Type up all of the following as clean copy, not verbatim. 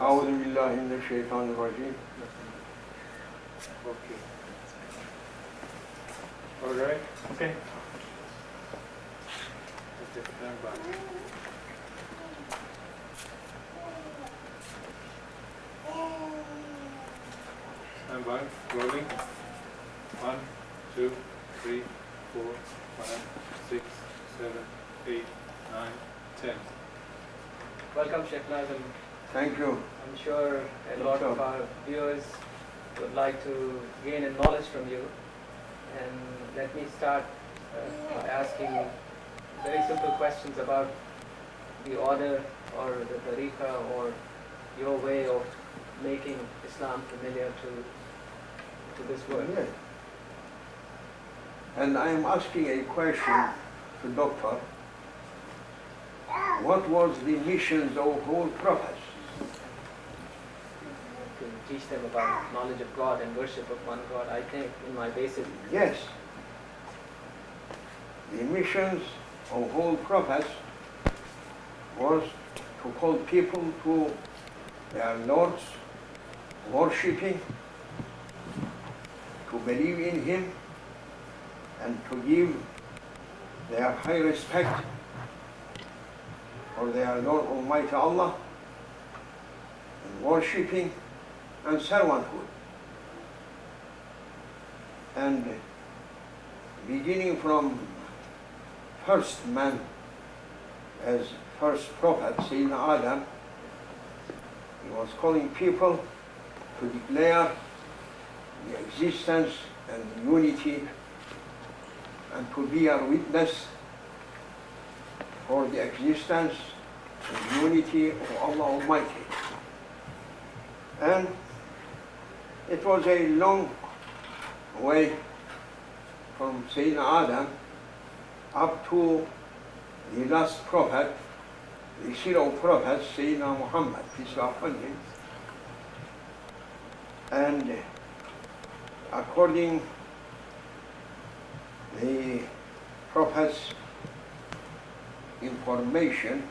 أعوذ بالله من الشيطان الرجيم. Okay. All right. Okay. Okay, stand by. Stand by. Rolling. 1, 2, 3, 4, 5, 6, 7, 8, 9, 10. Welcome, Shaykh Nazim. Thank you. I'm sure a lot of our viewers would like to gain a knowledge from you. And let me start by asking very simple questions about the order or the tariqah or your way of making Islam familiar to this world. Yes. And I am asking a question to Doctor. What was the missions of all prophets? To teach them about knowledge of God and worship of one God, I think, in my basic. Yes. The missions of all prophets was to call people to their Lord's worshipping, to believe in Him, and to give their high respect for their Lord Almighty Allah, and worshipping and servanthood. And beginning from first man as first prophet, Sayyidina Adam, he was calling people to declare the existence and the unity and to be a witness for the existence and unity of Allah Almighty. And it was a long way from Sayyidina Adam up to the last prophet, the seal of prophets, Sayyidina Muhammad, peace be upon him. And according the prophet's information,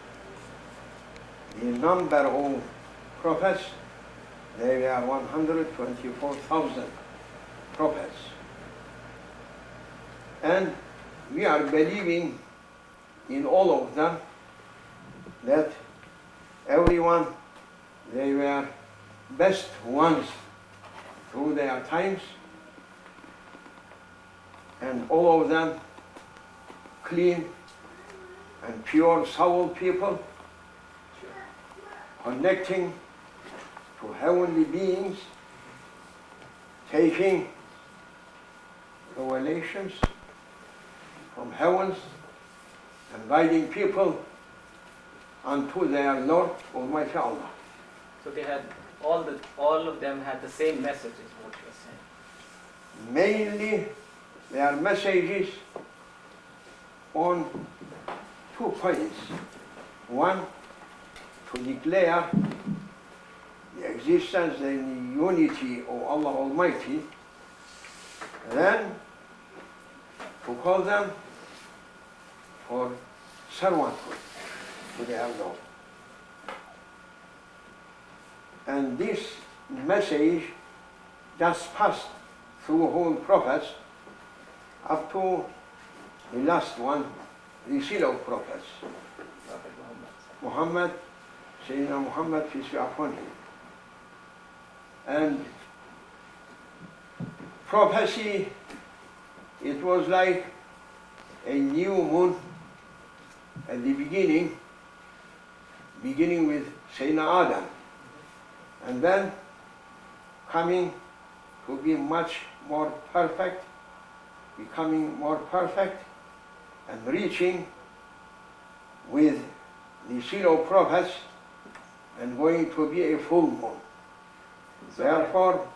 the number of prophets, there were 124,000 prophets. And we are believing in all of them that everyone, they were best ones through their times, and all of them clean and pure soul people, connecting to heavenly beings, taking revelations from heavens and guiding people unto their Lord Almighty Allah. So they had all of them had the same message, is what you're saying. Mainly their messages on 2 points. One, to declare the existence and the unity of Allah Almighty, then to call them for servanthood to their Lord. And this message just passed through all prophets up to the last one, the seal of prophets, Prophet Muhammad, Sayyidina Muhammad, peace be upon him. And prophecy, it was like a new moon at the beginning with Sayyidina Adam, and then coming to be much more perfect, becoming more perfect, and reaching with the seal of prophets and going to be a full moon. Therefore,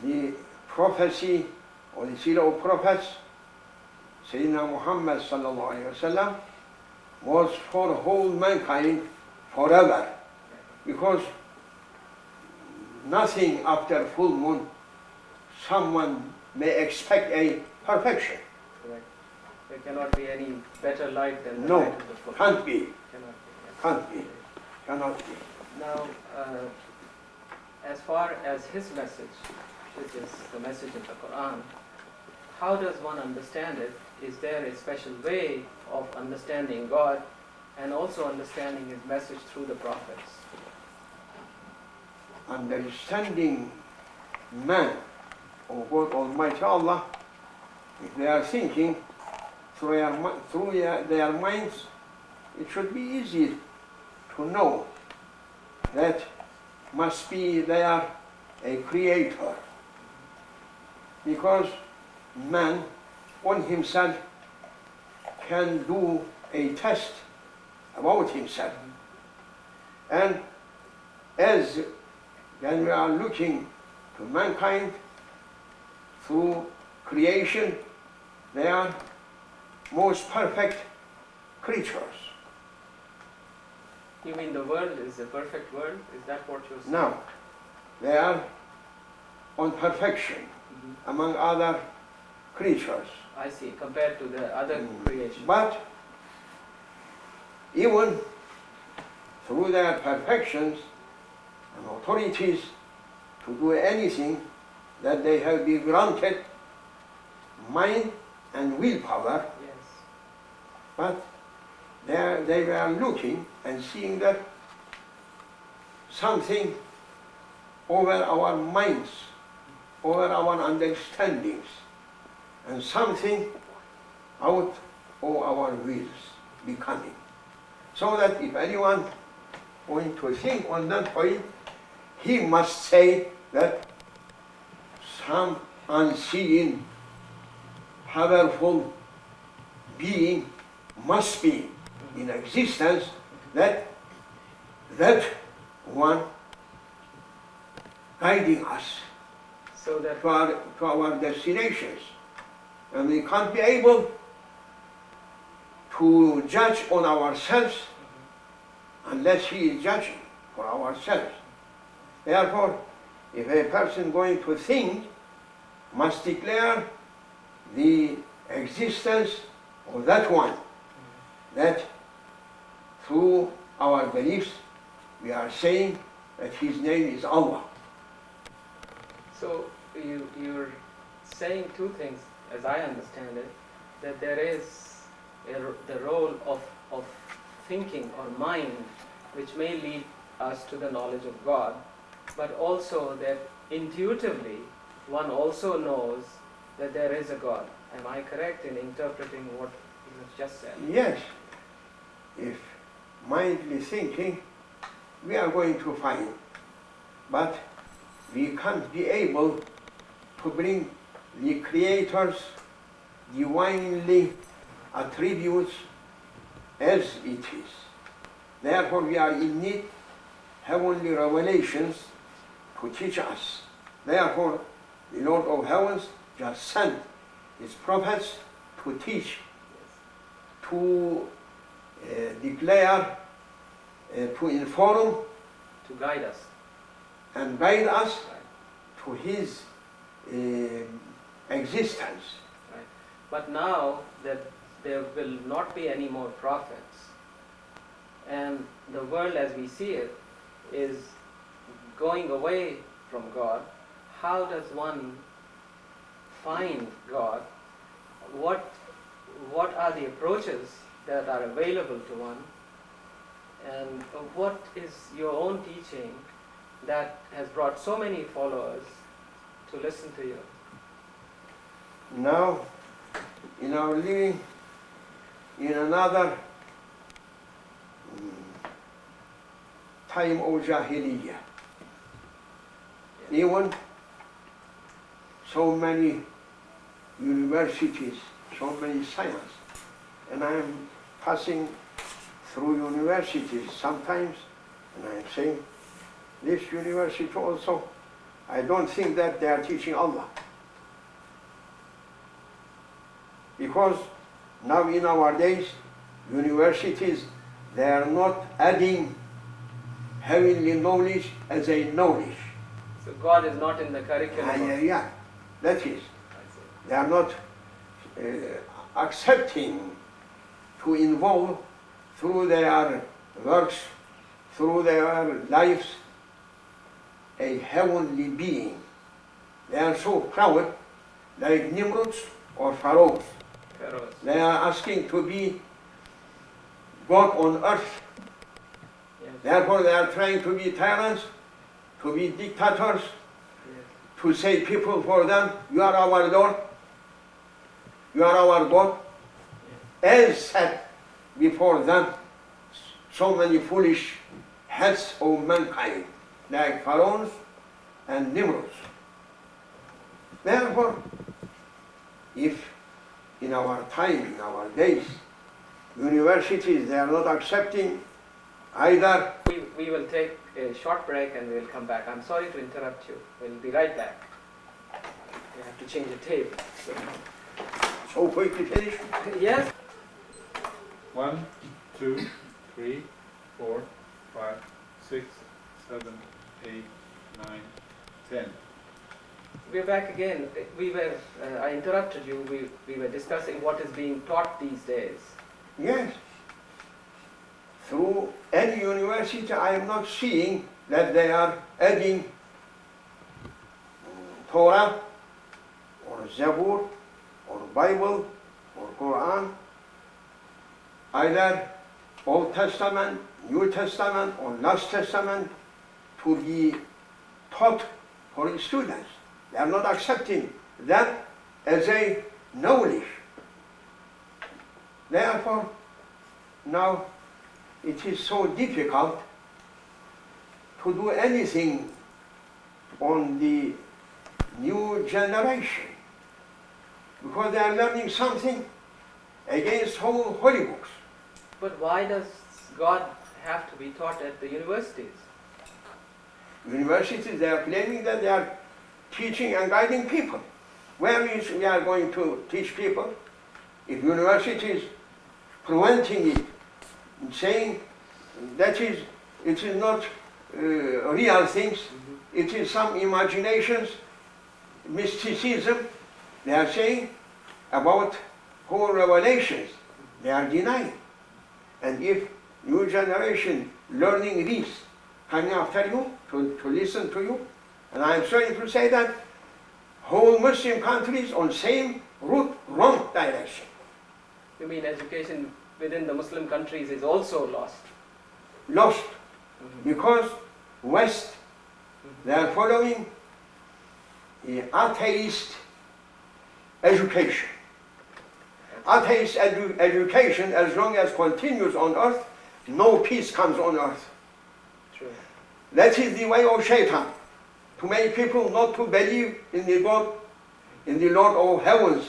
the prophecy or the seal of prophets, Sayyidina Muhammad sallallahu alaihi wasallam, was for whole mankind forever, because nothing after full moon someone may expect a perfection. Correct. There cannot be any better light than the No, light of the full. can't be, Cannot be. can't be, cannot be. Now, as far as his message, which is the message in the Quran, how does one understand it? Is there a special way of understanding God and also understanding his message through the prophets? Understanding man or God Almighty Allah, if they are thinking through their minds, it should be easy to know that must be there a creator, because man on himself can do a test about himself. And as when we are looking to mankind through creation, they are most perfect creatures. You mean the world is a perfect world? Is that what you're saying? Now, they are on perfection among other creatures. I see, compared to the other creations. But even through their perfections and authorities to do anything, that they have been granted mind and willpower, Yes. but they were looking and seeing that something over our minds, over our understandings, and something out of our wills becoming. So that if anyone going to think on that point, he must say that some unseen, powerful being must be in existence, that one guiding us So that to our destinations. And we can't be able to judge on ourselves unless he is judging for ourselves. Therefore, if a person going to think must declare the existence of that one, that through our beliefs we are saying that his name is Allah. So you're saying two things, as I understand it, that there is the role of thinking or mind, which may lead us to the knowledge of God, but also that intuitively one also knows that there is a God. Am I correct in interpreting what you have just said? Yes, if mindly thinking, we are going to find, but we can't be able to bring the Creator's divinely attributes as it is. Therefore, we are in need heavenly revelations to teach us. Therefore, the Lord of Heavens just sent his prophets to teach, to declare, to inform, To guide us. and guide us Right. to his existence. Right. But now that there will not be any more prophets, and the world as we see it is going away from God, how does one find God? What are the approaches that are available to one? And what is your own teaching that has brought so many followers to listen to you? Now, in our living in another time of Jahiliyyah, even so many universities, so many science, and I am passing through universities sometimes, and I am saying, this university also, I don't think that they are teaching Allah. Because now in our days, universities, they are not adding heavenly knowledge as a knowledge. So God is not in the curriculum. Yeah, that is. I see. They are not accepting to involve through their works through their lives a heavenly being. They are so proud, like Nimrods or Pharaohs. Pharaohs. They are asking to be God on earth. Yes. Therefore, they are trying to be tyrants, to be dictators, Yes. to say people for them, you are our Lord, you are our God. As said before them, so many foolish heads of mankind, like Pharaohs and Nimrods. Therefore, if in our time, in our days, universities, they are not accepting either. We will take a short break and we'll come back. I'm sorry to interrupt you. We'll be right back. We have to change the tape. So quickly finish. Yes? 1, 2, 3, 4, 5, 6, 7, 8, 9, 10. We're back again. I interrupted you. We were discussing what is being taught these days. Yes. Through any university, I am not seeing that they are adding Torah or Zabur or Bible or Quran, either Old Testament, New Testament or Last Testament, to be taught for the students. They are not accepting that as a knowledge. Therefore, now it is so difficult to do anything on the new generation, because they are learning something against whole holy books. But why does God have to be taught at the universities? Universities, they are claiming that they are teaching and guiding people. Where is we are going to teach people? If universities preventing it, saying that it is not real things, it is some imaginations, mysticism, they are saying about whole revelations, they are denying. And if new generation learning this, coming after you, to listen to you, and I am sorry to say that whole Muslim countries on same route, wrong direction. You mean education within the Muslim countries is also lost? Lost, because West, they are following atheist education. Atheist education, as long as continues on earth, no peace comes on earth. True. That is the way of Shaitan, to make people not to believe in the God, in the Lord of heavens,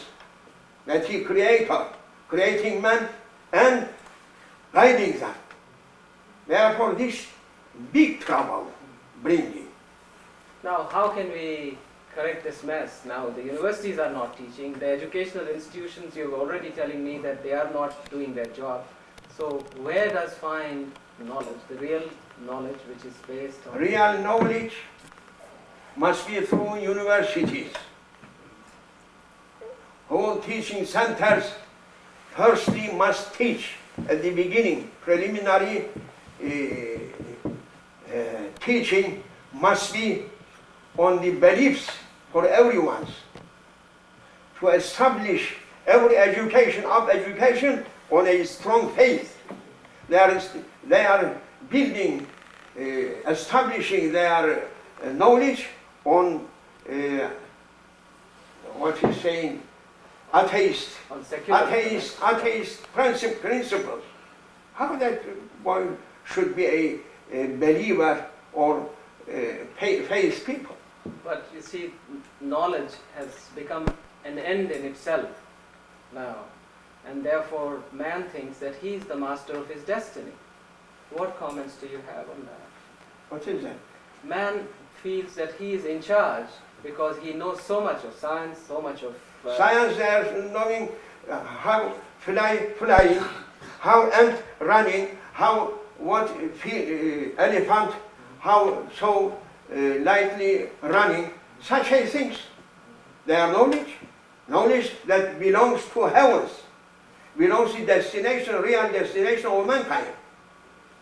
that He creator, creating man and guiding them. Therefore, this big trouble bringing. Now, how can we correct this mess? Now, the universities are not teaching. The educational institutions, you're already telling me that they are not doing their job. So, where does find knowledge, the real knowledge which is based on... Real knowledge must be through universities. Whole teaching centers firstly must teach at the beginning, preliminary teaching must be on the beliefs for everyone, to establish every education on a strong faith. They are building, establishing their knowledge on what he's saying, atheist principles. How that one should be a believer or faith people? But you see, knowledge has become an end in itself now, and therefore man thinks that he is the master of his destiny. What comments do you have on that? What is that? Man feels that he is in charge because he knows so much of science, so much of... Science, they are knowing how flying, how ant running, how elephant, how so lightly running, such a things. They are knowledge that belongs to heavens, belongs to destination, real destination of mankind,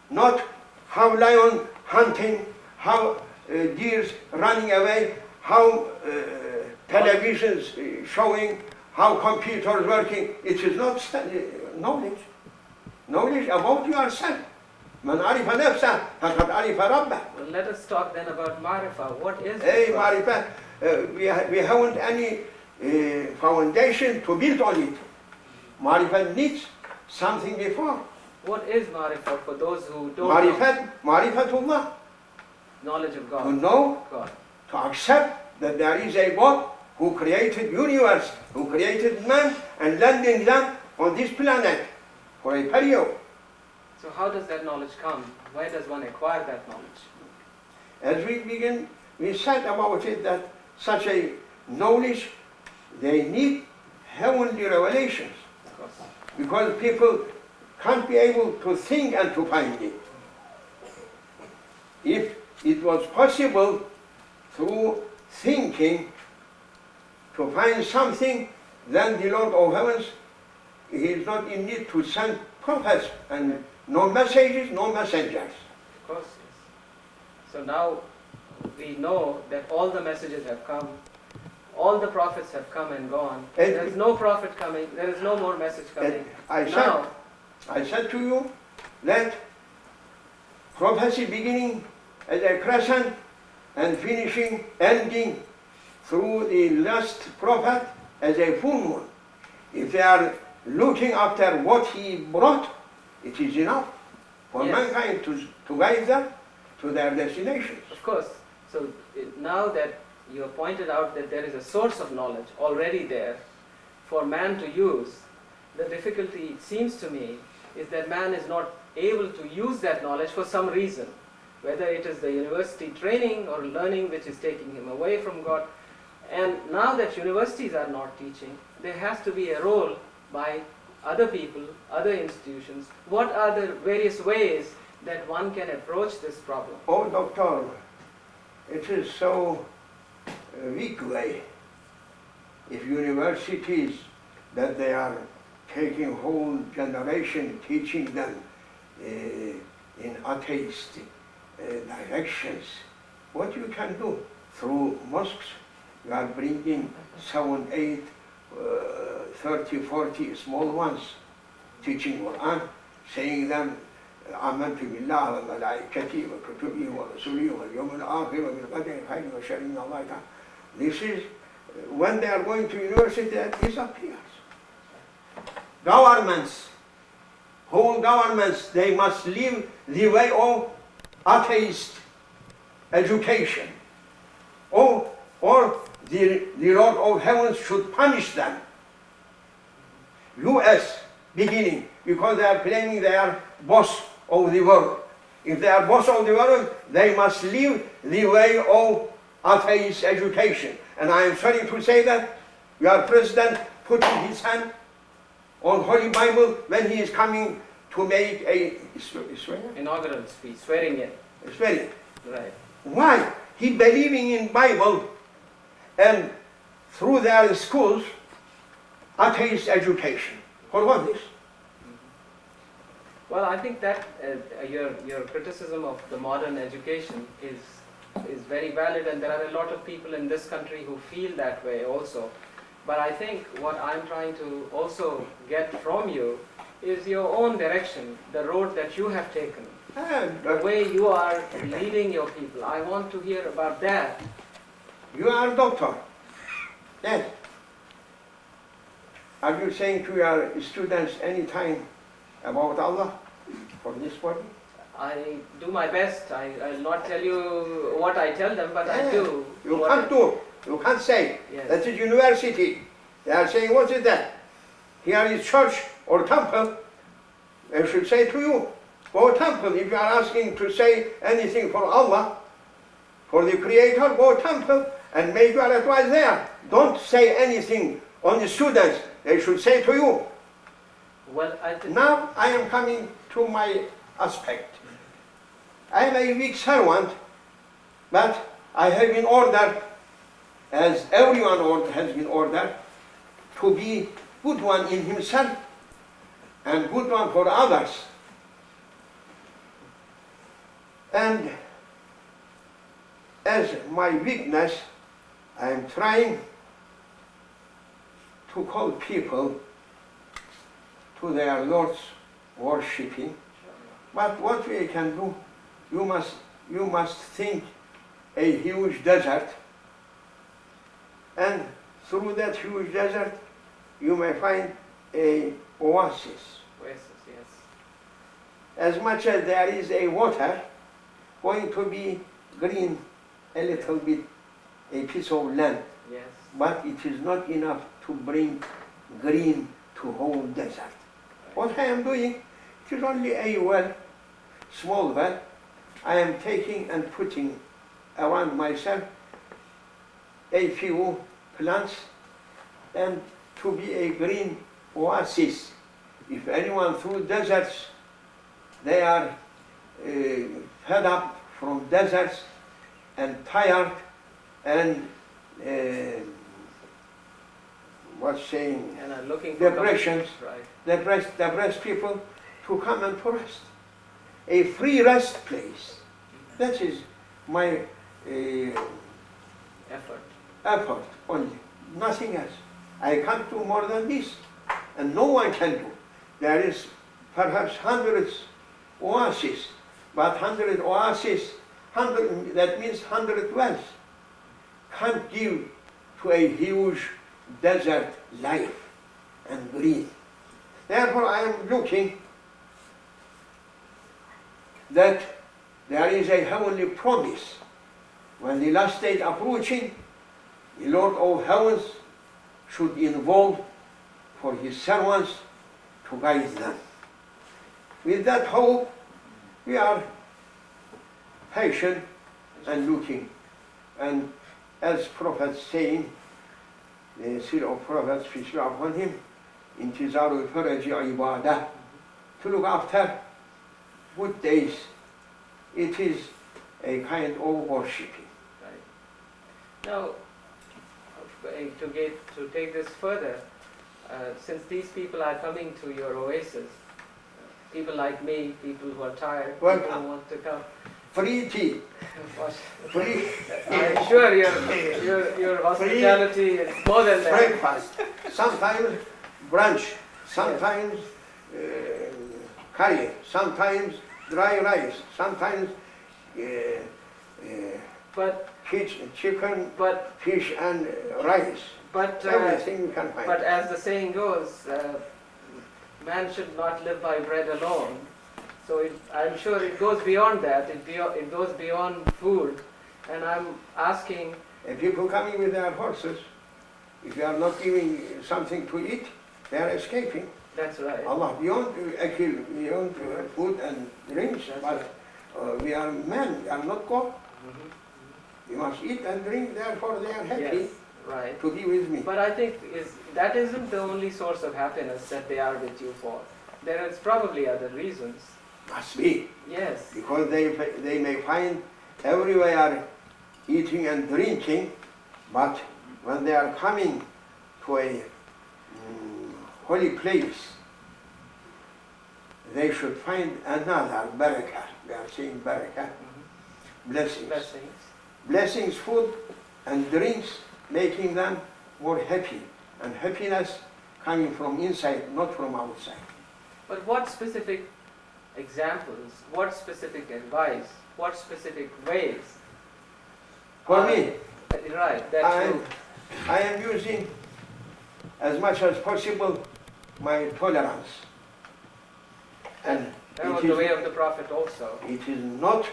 not how lion hunting, how deers running away, how televisions showing, how computers working. It is not knowledge. Knowledge about yourself. Man arifa nafsah, faqad arifa rabbah. Well, let us talk then about Marifa. What is Hey, this? Marifa, we haven't any foundation to build on it. Marifa needs something before. What is Marifa for those who don't know? Marifatullah, Knowledge of to God. know, God. to accept that there is a God who created universe, who created man and landed them on this planet for a period. So how does that knowledge come? Where does one acquire that knowledge? As we begin, we said about it that such a knowledge, they need heavenly revelations, Of course. because people can't be able to think and to find it. If it was possible through thinking to find something, then the Lord of Heavens, He is not in need to send prophets and no messages, no messengers. Of course, yes. So now we know that all the messages have come, all the prophets have come and gone. And- There is no prophet coming, there is no more message coming. I Now, said to you that prophecy beginning as a crescent and finishing, ending through the last prophet as a full moon. If they are looking after what he brought, it is enough for Yes. mankind to guide them to their destinations. of course, so now that you have pointed out that there is a source of knowledge already there for man to use, the difficulty, it seems to me, is that man is not able to use that knowledge for some reason. Whether it is the university training or learning which is taking him away from God. And now that universities are not teaching, there has to be a role by other people, other institutions. What are the various ways that one can approach this problem? Oh, doctor, it is so weak way. If universities that they are taking whole generation teaching them in atheist directions, what you can do through mosques, you are bringing 7, 8, 30, 40 small ones, teaching Quran, saying them آمنت بالله وملائكته وكتبه ورسله واليوم الآخر وبالقدر خير وشر من الله تعالى. This is when they are going to university, that disappears. Governments, whole governments, they must live the way of atheist education, or the Lord of Heavens should punish them. U.S. beginning, because they are claiming they are boss of the world. If they are boss of the world, they must live the way of atheist education. And I am sorry to say that your president putting his hand on Holy Bible when he is coming to make a Inaugural speech, swearing in. swearing. Right. Why? He believing in Bible and through their schools, atheist education. For what this? Well, I think that your criticism of the modern education is very valid, and there are a lot of people in this country who feel that way also. But I think what I'm trying to also get from you is your own direction, the road that you have taken, the way you are leading your people. I want to hear about that. You are a doctor. Yes. Are you saying to your students anytime about Allah for this body? I do my best. I'll not tell you what I tell them, but I do. You what can't do. You can't say. Yes. That is university. They are saying, what is that? Here is church or temple. They should say to you, go temple. If you are asking to say anything for Allah, for the Creator, go temple and make your advice there. Don't say anything on the students. They should say to you. Well, Now I am coming to my aspect. I am a weak servant, but I have been ordered, as everyone has been ordered, to be good one in himself and good one for others. And as my weakness, I am trying to call people to their Lord's worshipping. But what we can do, you must think a huge desert, and through that huge desert you may find a oasis. Oasis, yes. As much as there is a water, going to be green a little bit, a piece of land, Yes. but it is not enough to bring green to whole desert. What I am doing, it is only a well, small well. I am taking and putting around myself a few plants and to be a green oasis. If anyone through deserts, they are fed up from deserts and tired and what's saying, And I'm looking for depressions, right. depressed people to come and to rest. A free rest place. That is my Effort. only, nothing else. I can't do more than this, and no one can do. There is perhaps hundreds oases, but 100 oases, 100, that means 100 wells, can't give to a huge desert life and breathe. Therefore I am looking that there is a heavenly promise. When the last day approaching, the Lord of heavens should involve for his servants to guide them. With that hope, we are patient and looking. And as Prophet saying, the seal of prophets, peace be upon him, intizarul faraji ibadah, to look after good days. It is a kind of worshipping. Right. Now, to take this further, since these people are coming to your oasis, people like me, people who are tired, Welcome. people who want to come. Free tea, free I'm sure your hospitality is more than that. breakfast, sometimes brunch, sometimes curry, sometimes dry rice, sometimes But chicken, but fish and rice. but Everything you can find. but as the saying goes, man should not live by bread alone. So I'm sure it goes beyond that. It goes beyond food. And I'm asking. And people coming with their horses, if you are not giving something to eat, they are escaping. That's right. Allah, beyond akil, beyond food and drinks, That's but we are men, we are not God. Mhm. We must eat and drink, therefore they are happy Yes, right. to be with me. But I think that isn't the only source of happiness that they are with you for. There is probably other reasons. Must be, Yes. because they may find everywhere eating and drinking, but when they are coming to a holy place, they should find another barakah. We are saying barakah, blessings. Blessings. Blessings, food and drinks, making them more happy. And happiness coming from inside, not from outside. But what specific examples, what specific advice, what specific ways? For are- me, Right, that's true. I am using as much as possible my tolerance. And That was it the is, way of the Prophet also. it is not,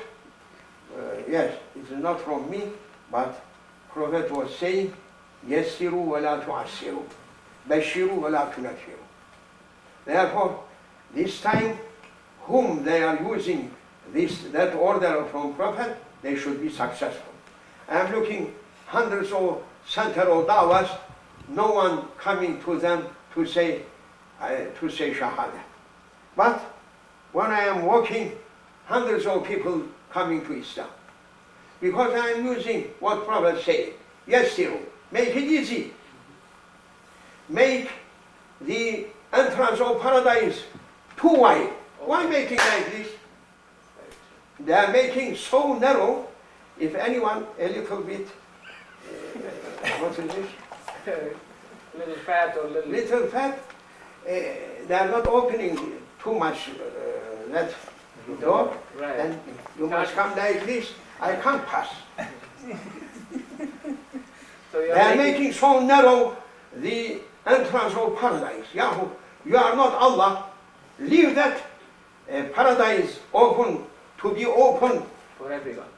yes, it is not from me, but Prophet was saying, يَسِّرُوا وَلَا تُعَسِّرُوا بَشِّرُوا وَلَا تُنَفِّرُوا. Therefore, this time, whom they are using that order from Prophet, they should be successful. I am looking hundreds of center of da'was, no one coming to them to say shahada. But when I am walking, hundreds of people coming to Islam. Because I am using what Prophet said, yassiru, make it easy. Make the entrance of paradise too wide. Why making like this? they are making so narrow, if anyone a little bit, what is this? Little fat or Little fat, they are not opening too much that door, Right. and you must come like this, I can't pass. So you're They are making so narrow the entrance of paradise. Yahoo, you are not Allah. Leave that paradise open to be open, for everyone.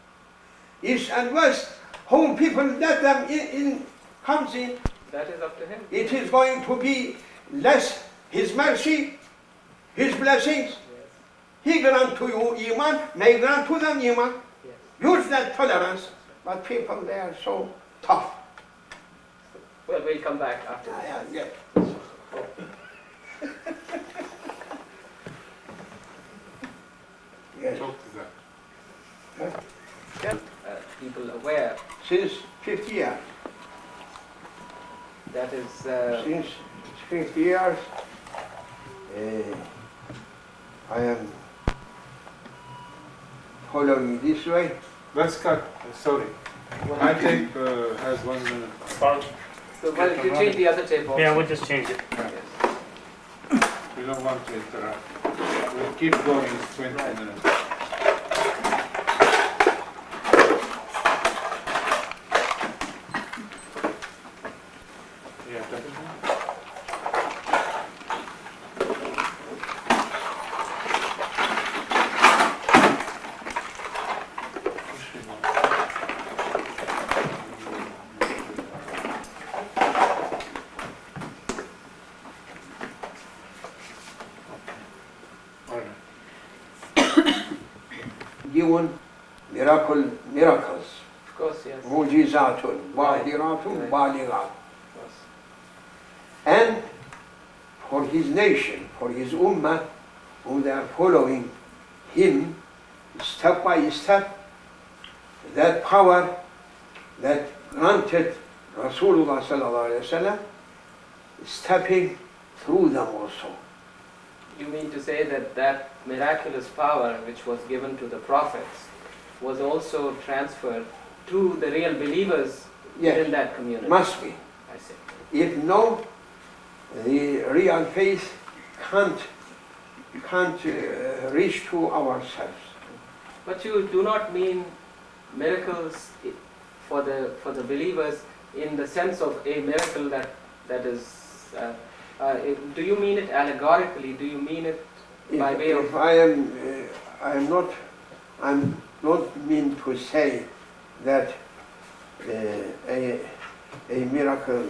east and west. Whom people let them in comes in, That is up to him. it is going to be less His mercy, His blessings. Yes. He grant to you iman, may grant to them iman. Yes. Use that tolerance. But people, they are so tough. Well, we'll come back after this. Yeah. Yes. Talk to that. Get people aware Since 50 years. that is Since 50 years, I am following this way. Let's cut. Sorry. My tape has 1 minute. so well, if you change the other tape also. Yeah, we'll just change it. Yes. We don't want to interrupt. We'll keep going 20 Right. minutes. Yeah, definitely. All right. Given miracles, Of course, yes. Of mucizatun, vahiratun, Right. balighat. course. And for his nation, for his ummah, who they are following him step by step, that power that granted Rasulullah sallallahu alaihi wasallam, stepping through them also. You mean to say that that miraculous power which was given to the prophets was also transferred to the real believers Yes, in that community? must be. I see. If no, the real faith can't reach to ourselves. But you do not mean miracles for the believers in the sense of a miracle that is. Do you mean it allegorically? Do you mean it by way of? If I'm not mean to say that a miracle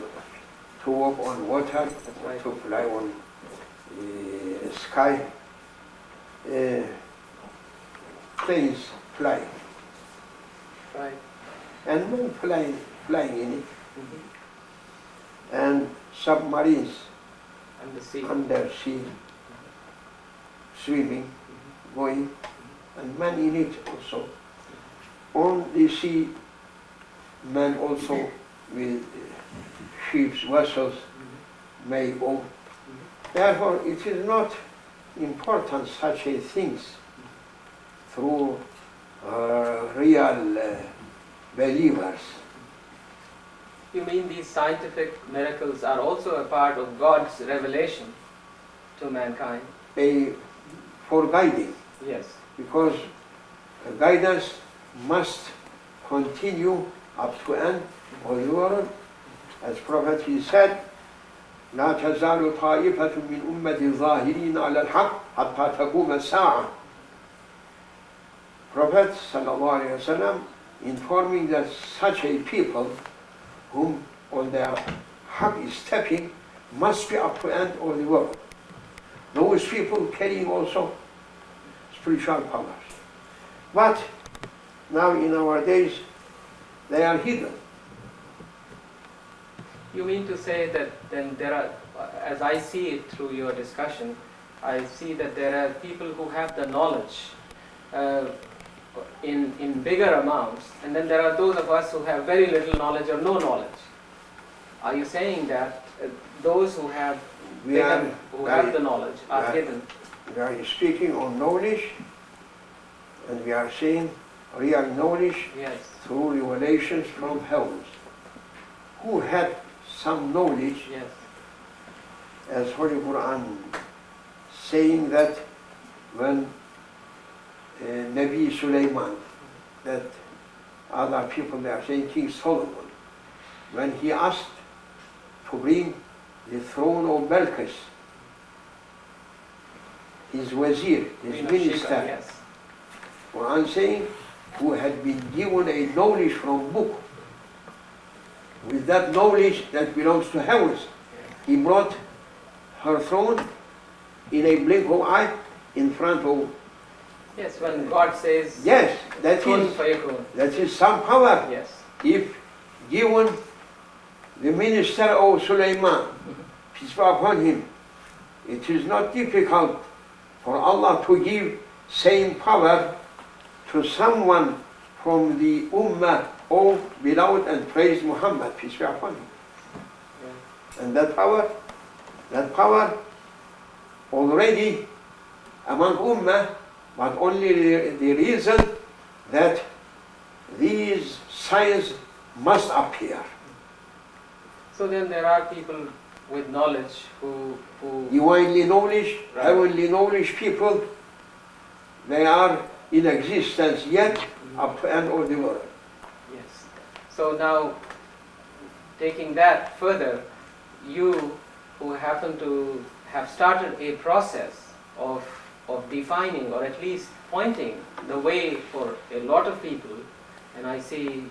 to walk on water, right. to fly on the sky, planes fly, Right. and men flying in it, Mhm. and submarines And the sea. under sea, swimming, going, and man in it also. On the sea, man also with ships, vessels may go. Therefore, it is not important such a things through real believers. You mean these scientific miracles are also a part of God's revelation to mankind? For guiding, Yes. because guidance must continue up to end of the world. As Prophet he said, لا تزال طائفة من أمتي ظاهرين على الحق حتى تقوم الساعة. Prophet sallallahu alaihi wasallam informing that such a people whom on their haq is stepping must be up to end of the world. Those people carrying also spiritual powers. But now in our days, they are hidden. You mean to say that then there are, as I see it through your discussion, I see that there are people who have the knowledge in bigger amounts, and then there are those of us who have very little knowledge or no knowledge. Are you saying that those who have We are, the knowledge are we are- hidden? we are speaking on knowledge And we are saying real knowledge Yes. through revelations from heavens. Who had some knowledge, Yes. as Holy Quran saying that when Nabi Sulaiman, that other people they are saying King Solomon, when he asked to bring the throne of Belkis, his wazir, his Queen of minister, Sheba, yes. Quran saying, who had been given a knowledge from book, with that knowledge that belongs to heavens, he brought her throne in a blink of eye in front of. Yes, when God says, Yes, that "Kun is fayakun." some power. Yes. If given the minister of Sulaiman, peace be upon him, it is not difficult for Allah to give same power to someone from the Ummah of beloved and praised Muhammad, peace be upon him. Yeah. And that power already among Ummah, but only the reason that these signs must appear. So then there are people with knowledge who Divinely knowledge, Right. heavenly knowledge people, they are in existence yet up to end of the world. yes. So now, taking that further, you who happen to have started a process of defining or at least pointing the way for a lot of people, and I see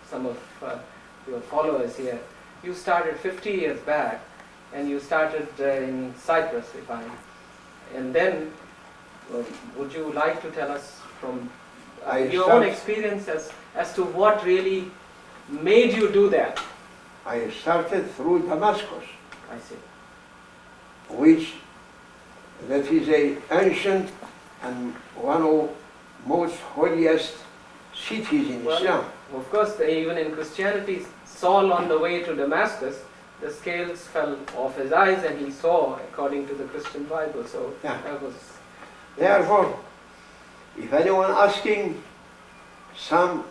some of your followers here, you started 50 years back, and you started in Cyprus, and then would you like to tell us from your own experience as to what really made you do that? I started through Damascus, I see. which that is a ancient and one of most holiest cities in Islam. Of course, even in Christianity, Saul on the way to Damascus, the scales fell off his eyes and he saw according to the Christian Bible. So Yeah. that was. Therefore, if anyone asking some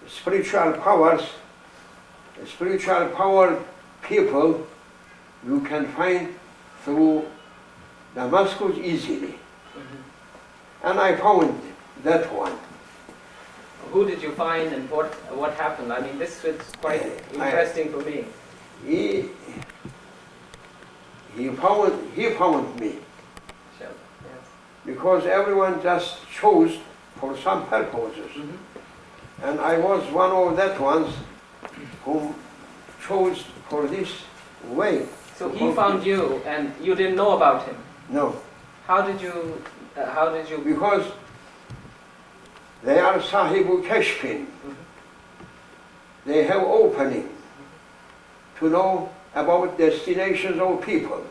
spiritual powers, spiritual power people, you can find through Damascus easily. Mhm. And I found that one. Who did you find and what happened? I mean, this is quite interesting for me. He found me, Sure. Yes. because everyone just chose for some purposes. Mhm. And I was one of that ones who chose for this way. So he found you and you didn't know about him. No, How did you? because they are sahibu kashfin. Mhm. They have opening to know about destinations of people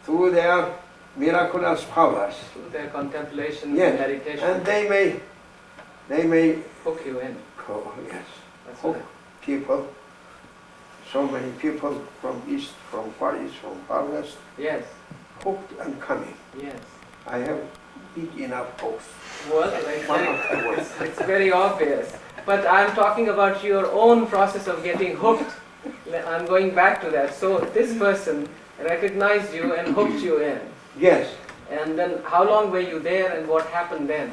through their miraculous powers. Through their contemplation, Yes, meditation, and they may hook you in. yes, That's hook right. people. So many people from east, from far east, from far west, Yes. hooked and coming. Yes. I have big enough house. Well, it's very obvious. But I'm talking about your own process of getting hooked. I'm going back to that. So this person recognized you and hooked you in. Yes. And then how long were you there and what happened then?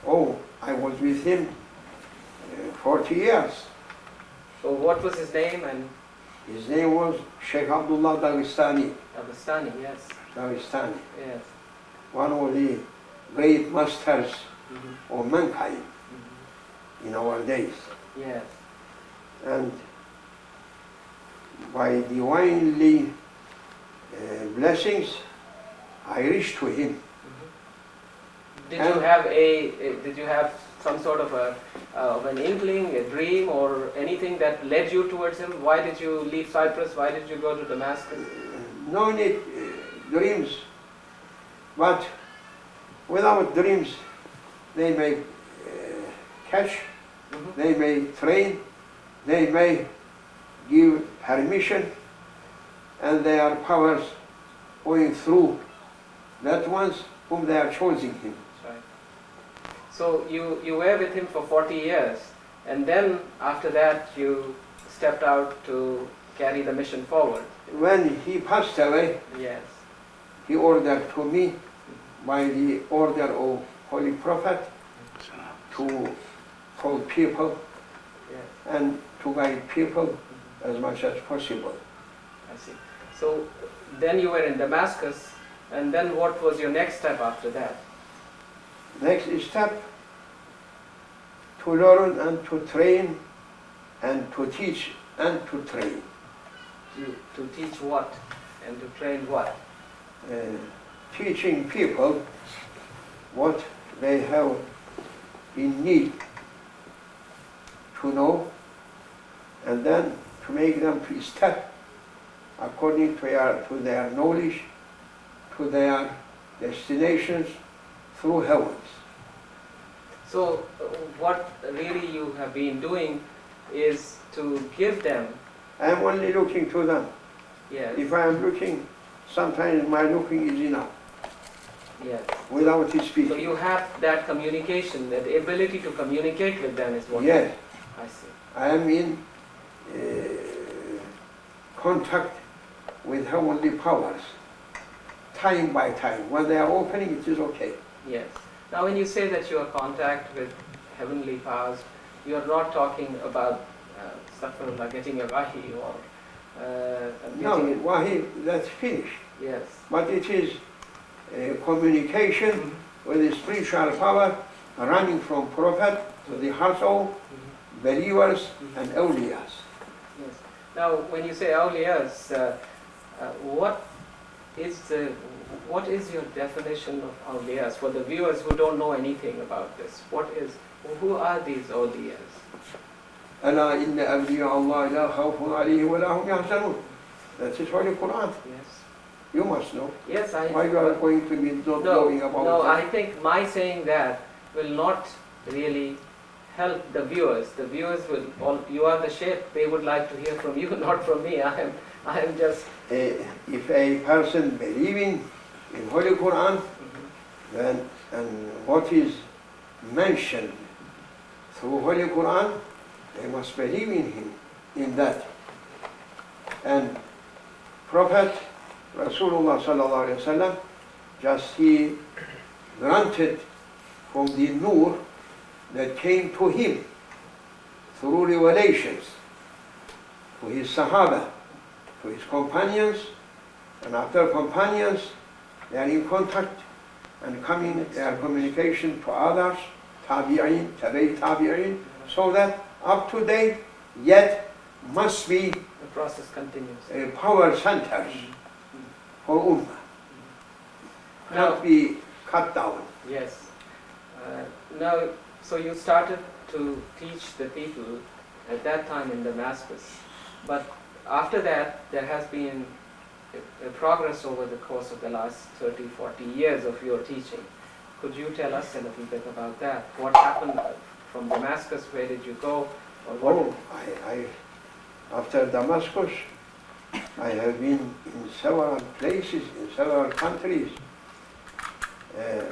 Oh, I was with him 40 years. So what was his name? And His name was Sheikh Abdullah Dagestani. Dagestani, yes. Dagestani. Yes. One of the great masters Mhm. of mankind Mhm. in our days. Yes. And by divinely blessings, I reached to him. Did you have some sort of an inkling, a dream, or anything that led you towards him? Why did you leave Cyprus? Why did you go to Damascus? No need dreams, but without dreams, they may catch, Mhm. they may train, they may give permission, and their powers going through that ones whom they are choosing him. That's right. So you were with him for 40 years, and then after that you stepped out to carry the mission forward. When he passed away, Yes. he ordered to me, by the order of Holy Prophet, to call people Yes. and to guide people as much as possible. I see. So then you were in Damascus, and then what was your next step after that? Next step, to learn and to train and to teach and to train. To teach what and to train what? Teaching people what they have in need to know, and then to make them to step according to their knowledge, to their destinations through heavens. So what really you have been doing is to give them. I am only looking to them. Yes. If I am looking, sometimes my looking is enough, Yes. without So speaking. you have that communication, that ability to communicate with them is what. Yes, I see. I am in contact with heavenly powers, time by time. When they are opening, it is okay. Yes. Now when you say that you are contact with heavenly powers, you are not talking about like getting a wahi or No, getting it. wahi, that's finished. Yes. But it is communication with the spiritual power running from Prophet to the hearts of believers and awliyas. Yes. Now, when you say awliyas, what is your definition of awliyas for the viewers who don't know anything about this? Who are these awliyas? ألا إن أولياء الله لا خوف عليهم ولا هم يحزنون. That is Holy Quran. Yes. You must know. Yes, I. Why you are going to be not knowing about No, that? I think my saying that will not really help the viewers. The viewers you are the Shaykh, they would like to hear from you, not from me. I am just. If a person believing in Holy Quran, then and what is mentioned through Holy Quran, they must believe in him, in that. And Prophet Rasulullah sallallahu alaihi wasallam, just he granted from the nur that came to him through revelations, to his Sahaba, to his companions, and after companions, they are in contact and coming, their communication to others, tabi'in, tabi'in, so that up to date, yet must be The process continues. power centers for Ummah. Not be cut down. Yes. Now, so you started to teach the people at that time in Damascus, but after that there has been a progress over the course of the last 30, 40 years of your teaching. Could you tell us a little bit about that? What happened from Damascus? Where did you go? Or what? Oh, after Damascus, I have been in several places, in several countries.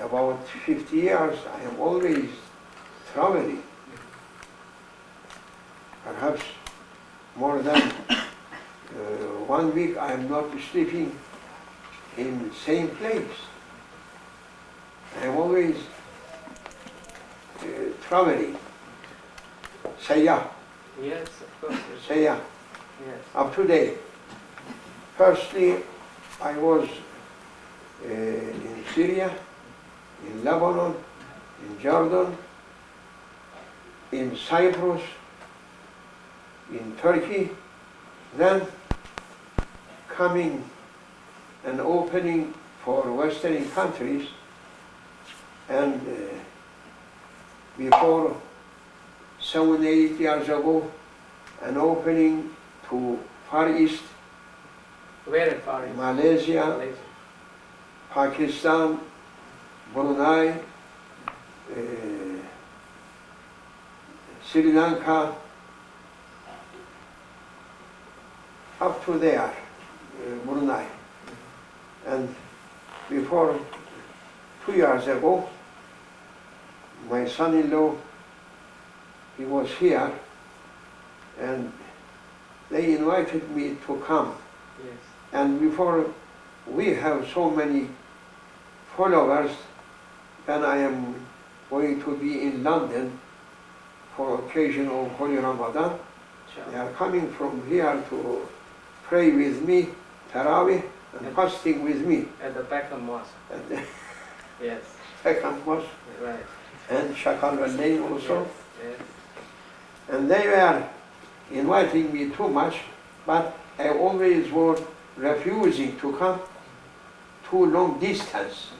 About 50 years, I am always traveling. Perhaps more than 1 week I am not sleeping in the same place. I am always traveling. Sayyah, Yes, of course. Sayyah, Yes. up to date. Firstly, I was in Syria, in Lebanon, in Jordan, in Cyprus, in Turkey, then coming and opening for Western countries, and before 7, 8 years ago, an opening to Far East, Where in Far East? Malaysia, Malaysia. Pakistan, Brunei, Sri Lanka, up to there, Brunei. And before 2 years ago, my son-in-law, he was here, and they invited me to come. Yes. And before we have so many followers, then I am going to be in London for occasion of Holy Ramadan. They are coming from here to pray with me, Tarawih, and fasting with me. At the Peckham Mosque. At the Yes. second mosque, Right. and Shakal Lane also. Yes. Yes. And they were inviting me too much, but I always was refusing to come too long distance.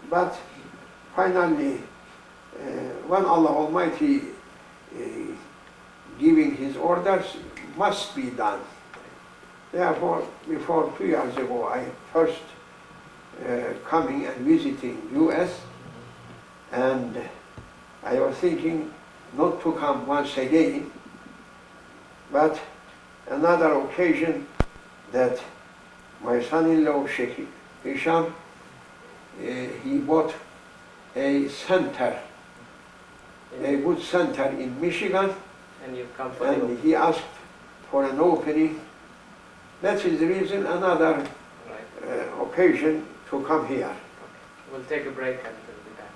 But finally, when Allah Almighty giving His orders, must be done. Therefore, before 2 years ago, I first coming and visiting US, and I was thinking not to come once again, but another occasion that my son-in-law, Sheikh Hisham, he bought a center, a good center in Michigan, And you've come for and he asked for an opening. That is the reason, another Right. occasion to come here. We'll take a break and we'll be back.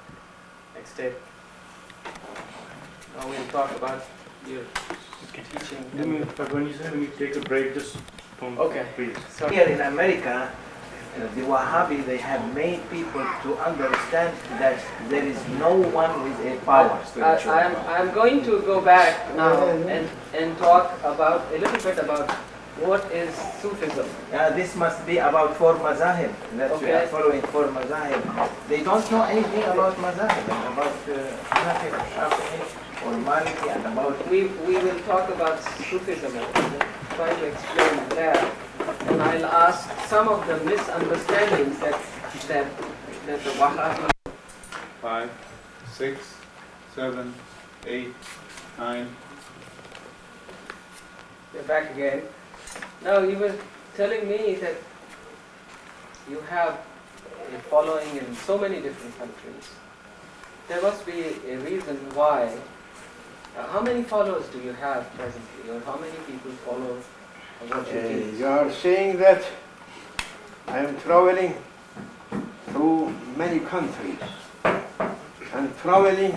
Next tape. Now we'll talk about your teaching. When you say we take a break, just don't, Okay. please. Sorry. Here in America, the Wahhabi, they have made people to understand that there is no one with a power. I'm going to go back now and talk about a little bit about what is Sufism. This must be about four mazahib, that we are Okay. following four mazahib. They don't know anything about mazahib, and about Hanafi or Shafi'i or Maliki, and about... We will talk about Sufism and try to explain that. And I'll ask some of the misunderstandings that the Wahhabi. 5, 6, 7, 8, 9. You're back again. Now you were telling me that you have a following in so many different countries. There must be a reason why. How many followers do you have presently, or how many people follow what you teach? You are saying that I am traveling through many countries, and traveling,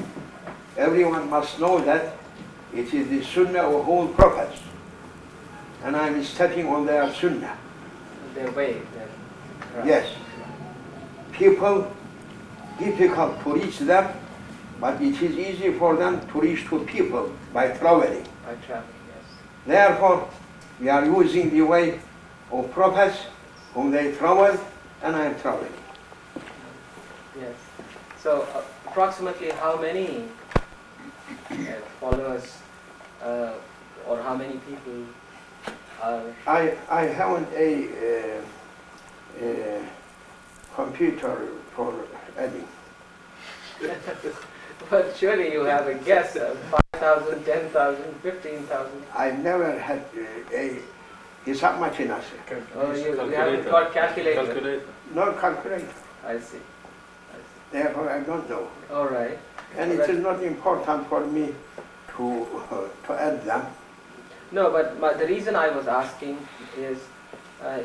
everyone must know that it is the sunnah of whole prophets, and I am stepping on their sunnah. Their way. Right. Yes. People, difficult to reach them, but it is easy for them to reach to people by traveling. By traveling, yes. Therefore, we are using the way of prophets whom they travel, and I am traveling. Yes. So approximately how many followers or how many people are... I haven't a computer for adding. But surely you have a guess of 5,000, 10,000, 15,000. I never had a hisab machinası. Oh, you haven't got calculator. No calculator. I see. Therefore, I don't know. All right. And it is not important for me to add them. No, but the reason I was asking is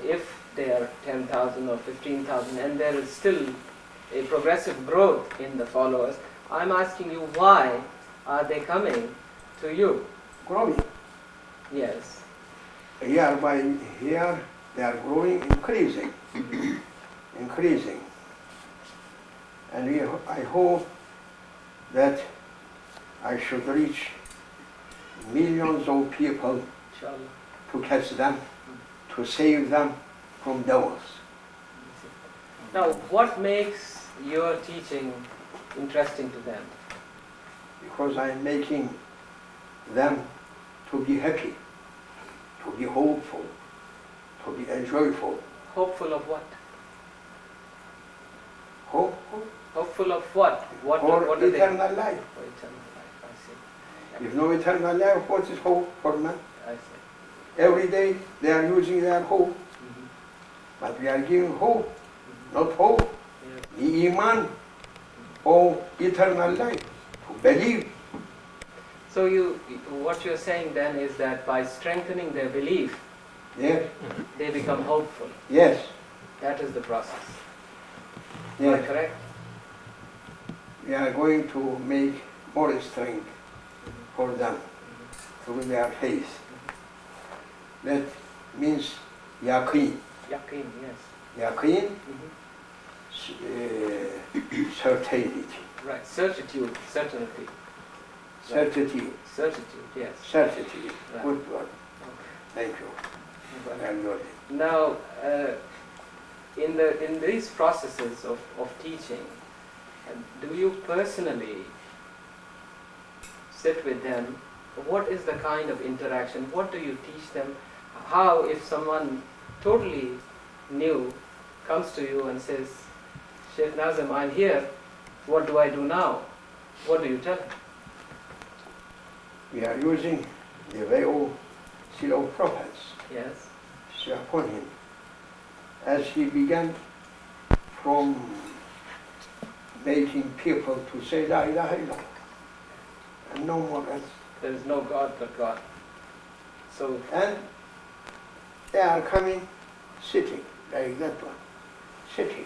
if they are 10,000 or 15,000 and there is still a progressive growth in the followers, I'm asking you why are they coming to you? Growing. Yes. Year by year, they are growing, increasing. Increasing. And I hope that I should reach millions of people Inshallah. to catch them, to save them from devils. Now, what makes your teaching interesting to them? Because I am making them to be happy, to be hopeful, to be joyful. Hopeful of what? Hopeful Hopeful of what? What for are they? eternal life. For eternal life, I see. If no eternal life, what is hope for man? I see. Every day they are using their hope, but we are giving hope, not hope. Yeah. The iman of eternal life. believe. So what you're saying then is that by strengthening their belief, Yes, they become hopeful. yes, That is the process. Am I yes. correct? We are going to make more strength for them through their faith. That means yaqeen. Yaqeen, yes. Yaqeen, certainty. Right. Certitude, certainty. Certainty, Certitude, yes. certainty. Right. Good word. Thank you. Right. Very good. Now, in these processes of teaching, do you personally sit with them? What is the kind of interaction? What do you teach them? How, if someone totally new comes to you and says, Shaykh Nazim, I'm here, what do I do now? What do you tell him? We are using the way of seal of prophets. Yes. So upon him, as he began from making people to say La ilaha illallah, and no more else. There is no God but God. So, And they are coming, sitting, like that one, sitting.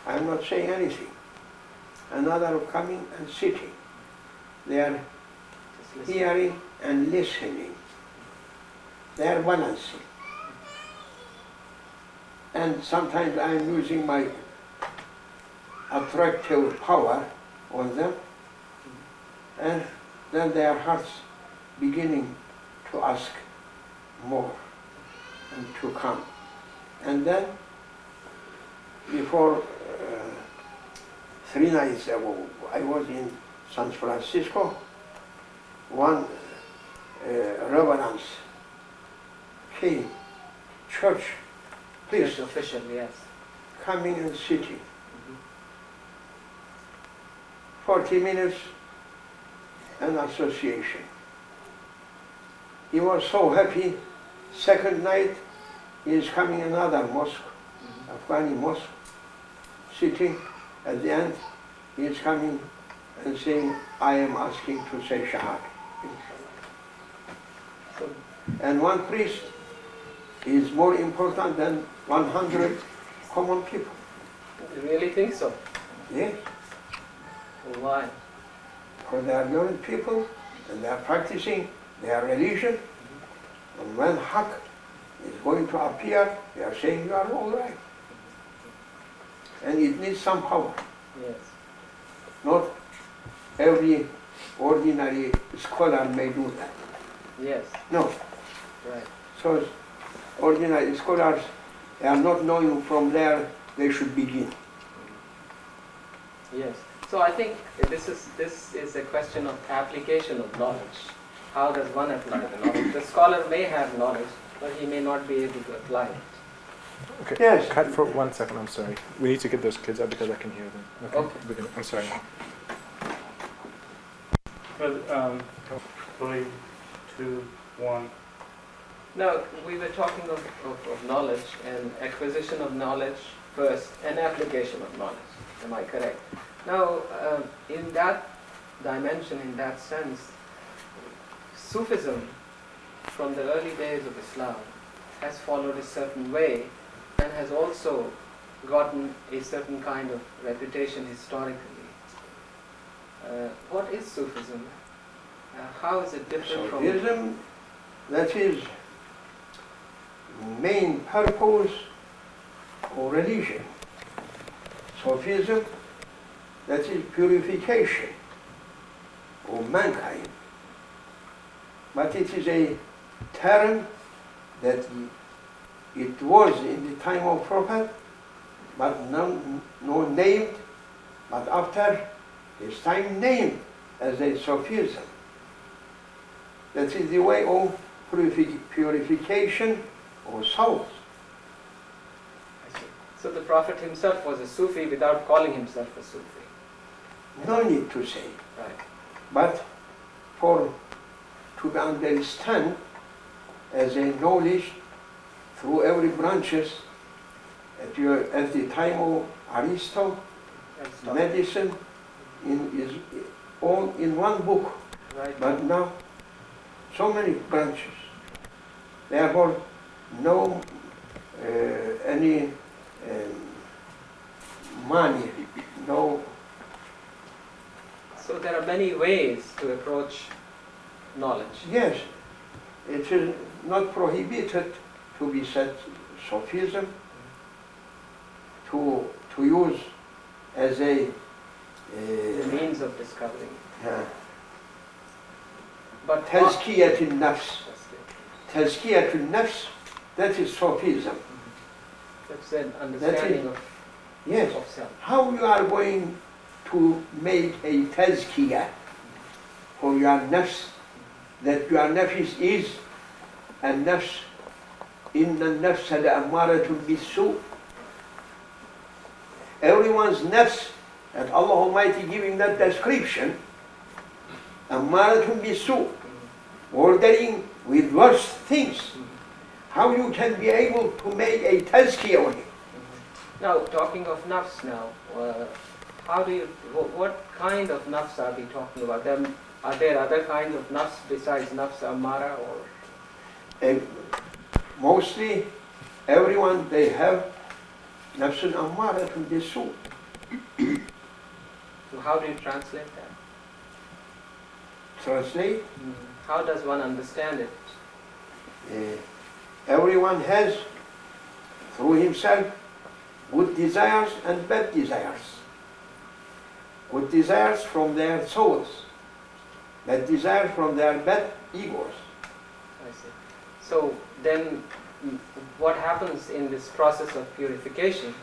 I am not saying anything. Another coming and sitting. They are just listen. hearing and listening. They are balancing. And sometimes I am using my attractive power on them, and then their hearts beginning to ask more and to come. And then, before 3 nights ago, I was in San Francisco. One reverend came, church priest, Church official, yes. coming and sitting. 40 minutes, an association. He was so happy. Second night, he is coming another mosque, Afghani mosque, sitting. At the end, he is coming and saying, I am asking to say Shahad. So, And one priest is more important than 100 common people. you really think so? Yes, Why? because they are learned people and they are practicing their religion. And when Haqq is going to appear, they are saying you are all right. And it needs some power. Yes. Not every ordinary scholar may do that. Yes. No. Right. So ordinary scholars, they are not knowing from where they should begin. Yes. So I think this is a question of application of knowledge. How does one apply the knowledge? The scholar may have knowledge, but he may not be able to apply it. Okay. Yes. Cut for 1 second. I'm sorry. We need to get those kids out because I can hear them. Okay. I'm sorry. Well, 3, 2, 1. Now, we were talking of knowledge and acquisition of knowledge first and application of knowledge. Am I correct? Now, in that dimension, in that sense, Sufism from the early days of Islam has followed a certain way and has also gotten a certain kind of reputation historically. What is Sufism? How is it different from... Sufism, that is main purpose of religion. Sufism, that is purification of mankind. But it is a term that it was in the time of Prophet, but no named, but after his time named as a Sufism. That is the way of purification of souls. I see. So the Prophet himself was a Sufi without calling himself a Sufi. No need to say. Right. But to understand as a knowledge through every branches at the time of Aristotle, medicine all in one book. Right. But now, so many branches. Therefore, no any money, no. So there are many ways to approach knowledge. Yes, it is not prohibited to be said Sufism, to use as a The means of discovering. But تزكية النفس. That's it. تزكية النفس, that is Sufism. That's an understanding of Yes. self. How you are going to make a tazkiyah for your nafs, that your nafs is an-nafs, inna an-nafs la'ammaratun bis-su'. Everyone's nafs, that Allah Almighty giving that description, ammaratun bis-su', ordering with worse things. How you can be able to make a tazkiyah on it? Now, talking of nafs now, how do you, what kind of nafs are we talking about? Are there other kinds of nafs besides nafs ammara or? Mostly, everyone, they have nafsun ammaratun bis-su'. So how do you translate that? Translate, How does one understand it? everyone has through himself good desires and bad desires. Good desires from their souls, bad desires from their bad egos. I see. So then what happens in this process of purification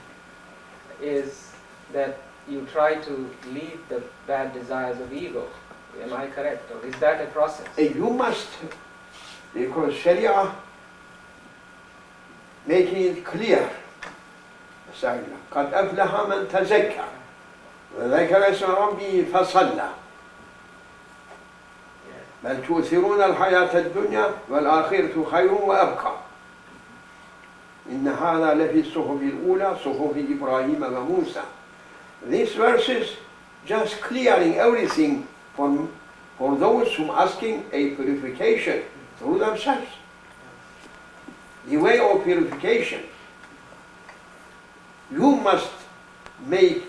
is that you try to leave the bad desires of ego. Am I correct? Or is that a process? You must, because Sharia making it clear. قد أفلح من تزكى وذكر اسم ربه فصلى بل تؤثرون الحياة الدنيا والآخرة خير وأبقى إن هذا لفي الصحف الأولى صحف إبراهيم وموسى. These verses just clearing everything for those who are asking a purification through themselves. The way of purification. You must make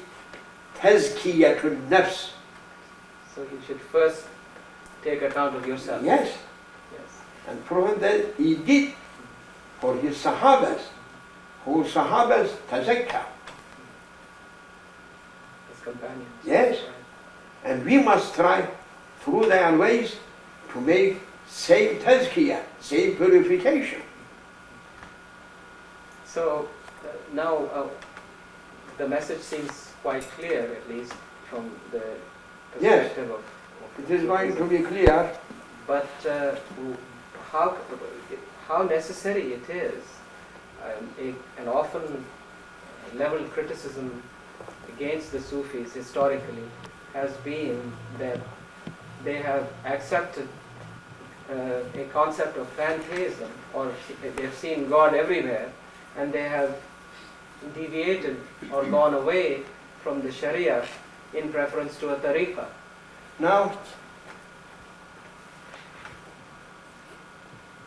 tazkiyatun nafs. So you should first take account of yourself. Yes. Yes. And Prophet that he did for his sahabas, who sahabas tazakka. His companions. Yes. Right. And we must try through their ways to make same tazkiyah, same purification. So now the message seems quite clear, at least from the Yes. perspective of It is going to be clear. But how necessary it is, an often leveled criticism against the Sufis historically has been that they have accepted a concept of pantheism, or they've seen God everywhere, and they have deviated or gone away from the Sharia in preference to a tariqah. Now,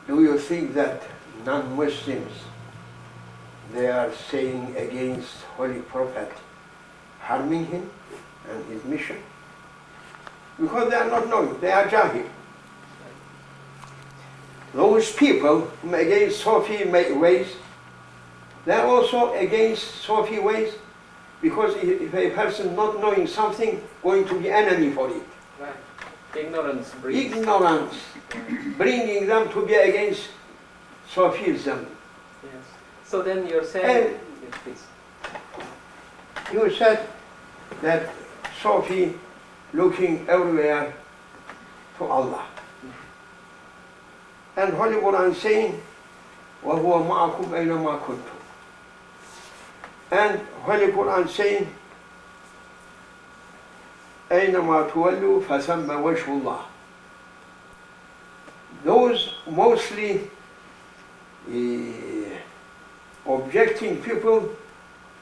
do you think that non-Muslims, they are saying against Holy Prophet, harming him and his mission? Because they are not knowing, they are jahil. Those people who are against Sufi ways, they are also against Sufi ways, because if a person not knowing something, going to be enemy for it. Right. Ignorance breeds. Ignorance, bringing them to be against Sufism. Yes. So then you're saying, yes, please. You said that Sufi looking everywhere to Allah. And Holy Quran saying, وَهُوَ مَعَكُمْ أَيْنَمَا كُنْتُمْ. And Holy Quran saying, أَيْنَمَا تُوَلُّوا فَثَمَّ وَجْهُ اللَّهِ. Those mostly objecting people,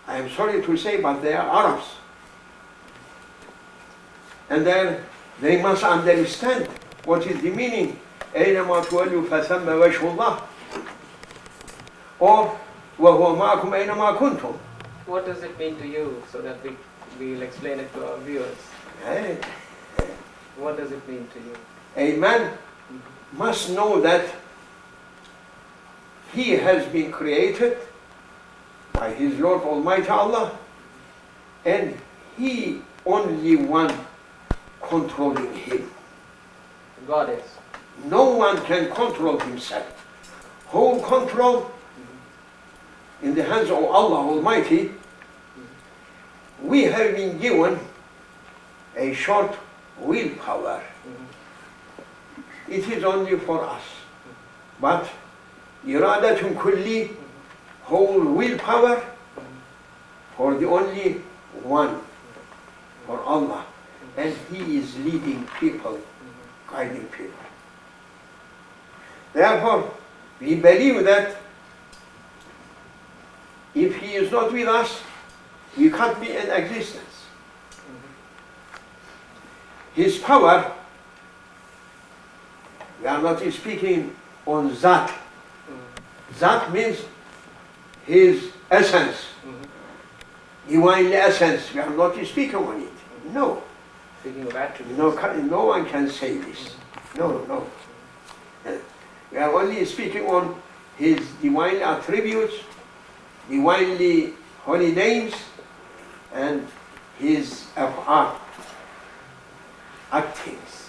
I am sorry to say, but they are Arabs. And their They must understand what is the meaning. أَيْنَمَا تُوَلُّوا فَثَمَّ وَجْهُ اللَّهِ, or وَهُوَ مَعَكُمْ أَيْنَمَا كُنْتُمْ. What does it mean to you, so that we'll explain it to our viewers? Eh? What does it mean to you? A man must know that he has been created by his Lord Almighty Allah, and he only one controlling him. God is. No one can control himself. Whole control in the hands of Allah Almighty. We have been given a short willpower. It is only for us. But iradatun kulli, whole willpower, for the only one, for Allah. And He is leading people, guiding people. Therefore, we believe that if He is not with us, we can't be in existence. His power, we are not speaking on Zat. Zat means His essence, divine essence. We are not speaking on it. No. Speaking of attributes. No one can say this. No. We are only speaking on His divine attributes, divinely holy names, and His af'al, actings.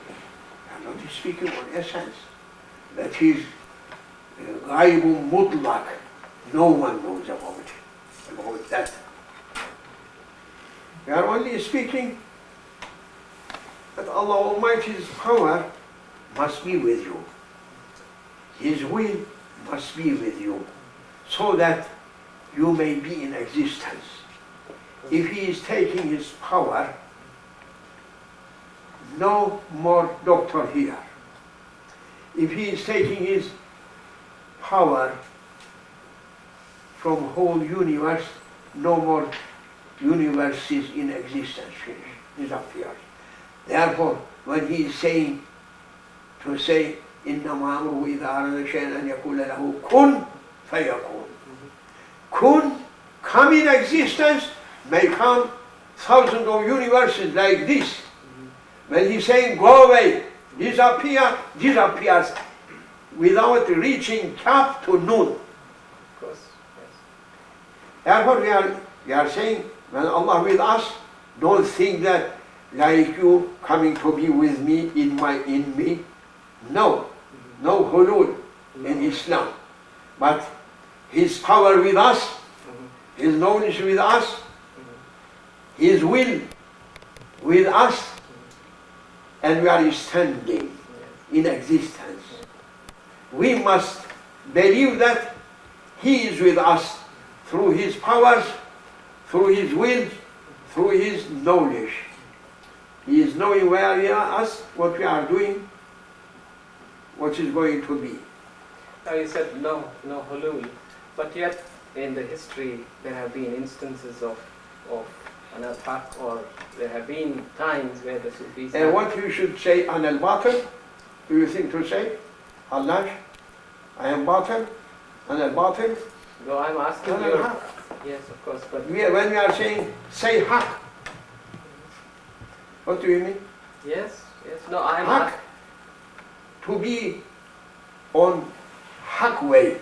We are not speaking on essence. That is ghaibun mutlaq. No one knows about that. We are only speaking that Allah Almighty's power must be with you. His will must be with you, so that you may be in existence. If He is taking His power, no more doctor here. If He is taking His power from whole universe, no more universes in existence. Disappears. Therefore, when He is saying, to say, إِنَّمَا أَمْرُهُ إِذَا أَرَادَ شَيْئًا أَنْ يَقُولَ لَهُ كُنْ فَيَكُونُ. Kun, come in existence, may come thousands of universes like this. When He's saying, go away, disappear, disappears without reaching Kaf to Nun. Of course, yes. Therefore, we are saying, when Allah with us, don't think that like you coming to be with me in me. No hulul in Islam. But His power with us, His knowledge with us, His will with us, and we are standing in existence. We must believe that He is with us through His powers, through His will, through His knowledge. He is knowing where we are, us, what we are doing, what is going to be. Now you said no hulul, but yet in the history there have been instances of an al-Haqq, or there have been times where the Sufis And what you should say an al-Batil, do you think to say? Allah, I am Batil, an al-Batil, No, I'm asking an you. al-Haqq. Yes, of course, but When we are saying, say Haqq, what do you mean? yes. No, I'm Haqq, to be on Haqq way.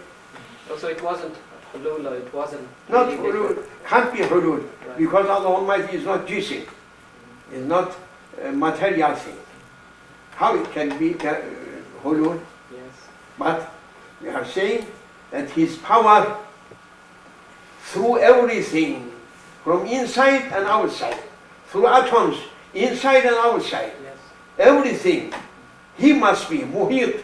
So it wasn't hulul, or it wasn't. Not really hulul, can't be hulul, Right. because Allah Almighty is not jism, is not a material thing. How it can be hulul? Yes. But we are saying that His power through everything, from inside and outside, through atoms, inside and outside, Yes. everything, He must be muhit,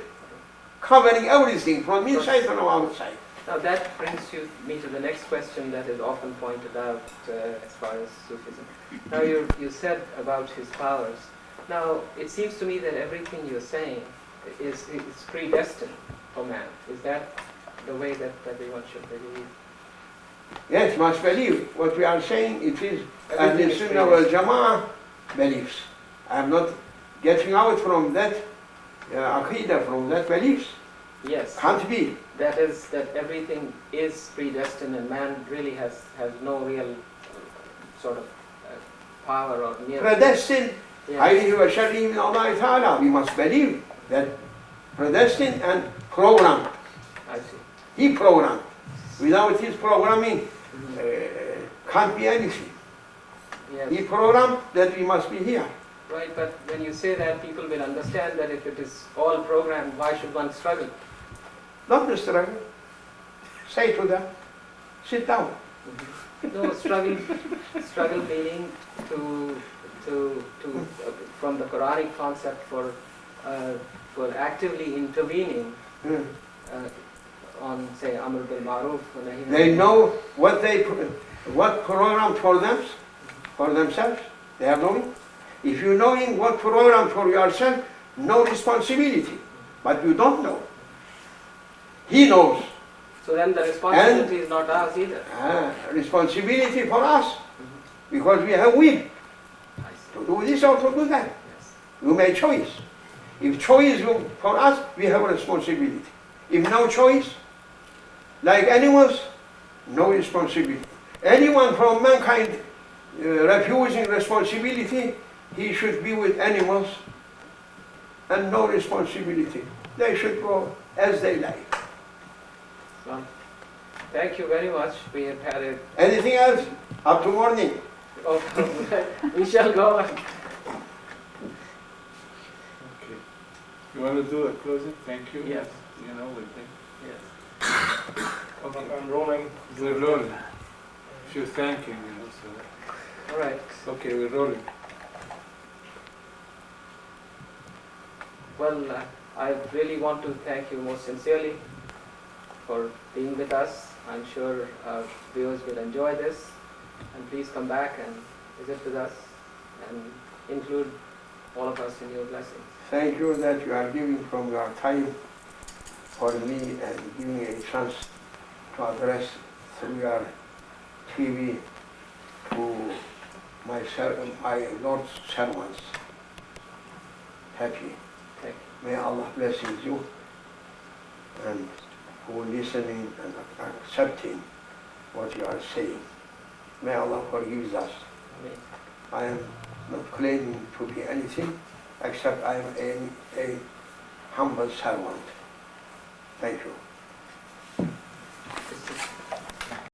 covering everything from inside and outside. Now that brings me to the next question that is often pointed out as far as Sufism. Now you said about His powers. Now it seems to me that everything you're saying is predestined for man. Is that the way that everyone should believe? Yes, must believe what we are saying. It is Everything is Ahl-Sunnah wal Jama'ah beliefs. I am not getting out from that aqidah, from that beliefs. Yes. Can't be. That is, that everything is predestined and man really has no real sort of power or near. Predestined. Yes. خيره وشره من الله تعالى. We must believe that predestined and programmed. I see. He programmed. Without his programming, can't be anything. Yes. He programmed that we must be here. Right, but when you say that, people will understand that if it is all programmed, why should one struggle? Not the struggle. Say to them, sit down. No, struggle meaning to from the Quranic concept for actively intervening on, say, Amr bil Ma'ruf. They know what program for themselves. They are knowing. If you knowing what program for yourself, no responsibility. But you don't know. He knows. So then the responsibility is not ours either. Responsibility for us, because we have will to do this or to do that. Yes. You make choice. If choice for us, we have a responsibility. If no choice, like animals, no responsibility. Anyone from mankind refusing responsibility, he should be with animals and no responsibility. They should go as they like. Well, thank you very much. We have had a... Anything else? Up to morning. We shall go on. Okay. You want to do a closing? Thank you? Yes. You know, we think. Yes. Okay. I'm rolling. We're rolling. If you're thanking, you know, so. All right. Okay, we're rolling. Well, I really want to thank you most sincerely for being with us. I'm sure our viewers will enjoy this. And please come back and visit with us and include all of us in your blessings. Thank you that you are giving from your time for me and giving me a chance to address through your TV to my Lord's servants. Happy. Thank May Allah blessings you and who are listening and accepting what you are saying. May Allah forgive us. you. Amen. I am not claiming to be anything except I am a humble servant. Thank you.